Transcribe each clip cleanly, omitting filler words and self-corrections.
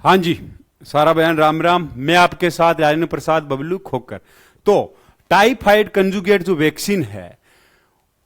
हाँ जी, सारा बयान राम राम। मैं आपके साथ राजेंद्र प्रसाद बबलू खोकर। तो टाइफाइड कंजुगेट जो वैक्सीन है,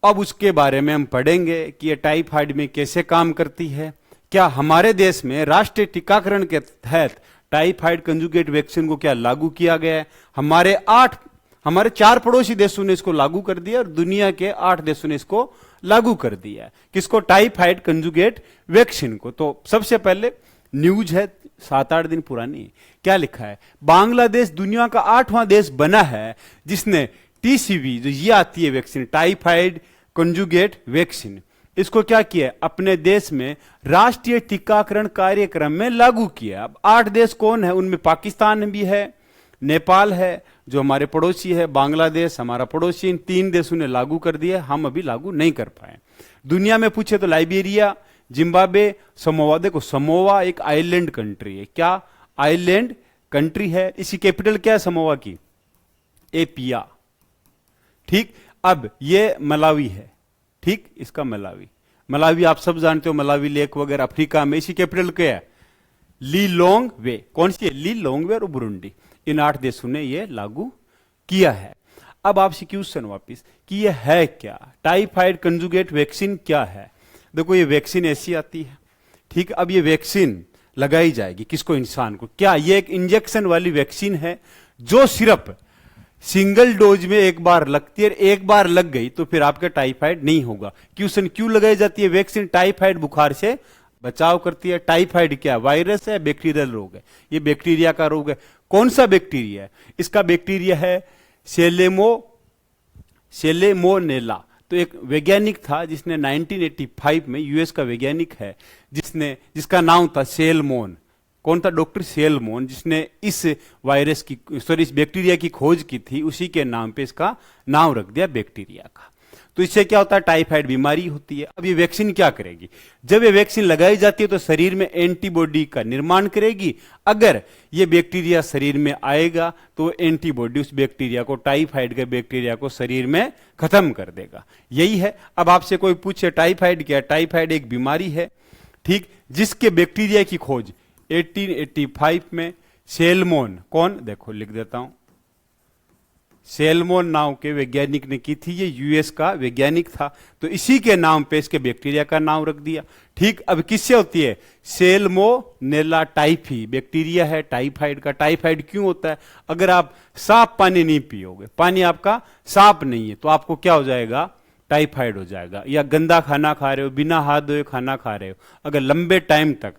अब उसके बारे में हम पढ़ेंगे कि ये टाइफाइड में कैसे काम करती है। क्या हमारे देश में राष्ट्रीय टीकाकरण के तहत टाइफाइड कंजुगेट वैक्सीन को क्या लागू किया गया है? हमारे 4 पड़ोसी देशों ने इसको लागू कर दिया और दुनिया के 8 देशों ने इसको लागू कर दिया है। किसको? टाइफाइड कंजुगेट वैक्सीन को। तो सबसे पहले न्यूज है 7-8 दिन पुरानी। क्या लिखा है? बांग्लादेश दुनिया का 8वां देश बना है जिसने टीसीवी, जो ये आती है वैक्सीन, टाइफाइड कंजुगेट वैक्सीन, इसको क्या किया है? अपने देश में राष्ट्रीय टीकाकरण कार्यक्रम में लागू किया। अब 8 देश कौन है? उनमें पाकिस्तान भी है, नेपाल है जो हमारे पड़ोसी है, बांग्लादेश हमारा पड़ोसी। इन 3 देशों ने लागू कर दिया, हम अभी लागू नहीं कर पाए। दुनिया में पूछे तो लाइबेरिया, जिम्बाब्वे, समोवा। देखो, समोवा एक आइलैंड कंट्री है। क्या आइलैंड कंट्री है? इसी कैपिटल क्या है समोवा की? एपिया। ठीक। अब ये मलावी है। ठीक, इसका मलावी आप सब जानते हो, मलावी लेक वगैरह अफ्रीका में। इसी कैपिटल क्या है? लिलोंगवे। कौन सी है? लिलोंगवे और बुरुंडी। इन 8 देशों ने ये लागू किया है। अब आपसे क्वेश्चन वापिस कि ये है क्या? टाइफाइड कंजुगेट वैक्सीन क्या है? देखो, ये वैक्सीन ऐसी आती है। ठीक। अब ये वैक्सीन लगाई जाएगी किसको? इंसान को। क्या ये एक इंजेक्शन वाली वैक्सीन है जो सिर्फ सिंगल डोज में एक बार लगती है? एक बार लग गई तो फिर आपका टाइफाइड नहीं होगा। क्वेश्चन क्यों लगाई जाती है वैक्सीन? टाइफाइड बुखार से बचाव करती है। टाइफाइड क्या वायरस है? बैक्टीरियल रोग है। ये बैक्टीरिया का रोग है। कौन सा बैक्टीरिया है? इसका बैक्टीरिया है सेलेमोनेला। तो एक वैज्ञानिक था जिसने 1985 में, यूएस का वैज्ञानिक है जिसका नाम था सेलमोन। कौन था? डॉक्टर सेलमोन, जिसने इस वायरस की, इस बैक्टीरिया की खोज की थी। उसी के नाम पे इसका नाम रख दिया बैक्टीरिया का। तो इससे क्या होता है? टाइफाइड बीमारी होती है। अब ये वैक्सीन क्या करेगी? जब ये वैक्सीन लगाई जाती है तो शरीर में एंटीबॉडी का निर्माण करेगी। अगर ये बैक्टीरिया शरीर में आएगा तो एंटीबॉडी उस बैक्टीरिया को, टाइफाइड के बैक्टीरिया को शरीर में खत्म कर देगा। यही है। अब आपसे कोई पूछे टाइफाइड क्या? टाइफाइड एक बीमारी है, ठीक, जिसके बैक्टीरिया की खोज 1885 में सेलमोन, कौन? देखो लिख देता हूं, सेलमोन नाम के वैज्ञानिक ने की थी। ये यूएस का वैज्ञानिक था, तो इसी के नाम पे इसके बैक्टीरिया का नाम रख दिया। ठीक। अब किससे होती है? सेलमोनेला टाइफी बैक्टीरिया है टाइफाइड का। टाइफाइड क्यों होता है? अगर आप साफ पानी नहीं पियोगे, पानी आपका साफ नहीं है, तो आपको क्या हो जाएगा? टाइफाइड हो जाएगा। या गंदा खाना खा रहे हो, बिना हाथ धोए खाना खा रहे हो, अगर लंबे टाइम तक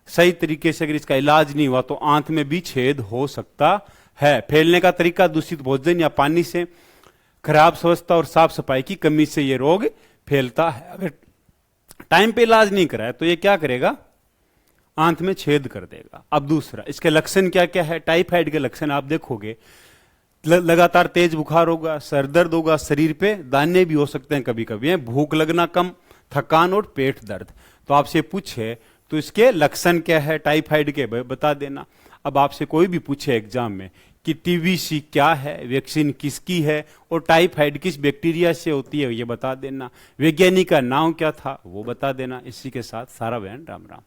सही तरीके से अगर इसका इलाज नहीं हुआ तो आंत में भी छेद हो सकता है। फैलने का तरीका दूषित भोजन या पानी से, खराब स्वच्छता और साफ सफाई की कमी से यह रोग फैलता है। अगर टाइम पे इलाज नहीं कराया तो यह क्या करेगा? आंत में छेद कर देगा। अब दूसरा, इसके लक्षण क्या क्या है? टाइफाइड के लक्षण आप देखोगे, लगातार तेज बुखार होगा, सर दर्द होगा, शरीर पे दाने भी हो सकते हैं कभी कभी, भूख लगना कम, थकान और पेट दर्द। तो आपसे पूछे तो इसके लक्षण क्या है टाइफाइड के, बता देना। अब आपसे कोई भी पूछे एग्जाम में कि टीवीसी क्या है, वैक्सीन किसकी है और टाइफाइड किस बैक्टीरिया से होती है, ये बता देना। वैज्ञानिक का नाम क्या था वो बता देना। इसी के साथ सारा बयान राम राम।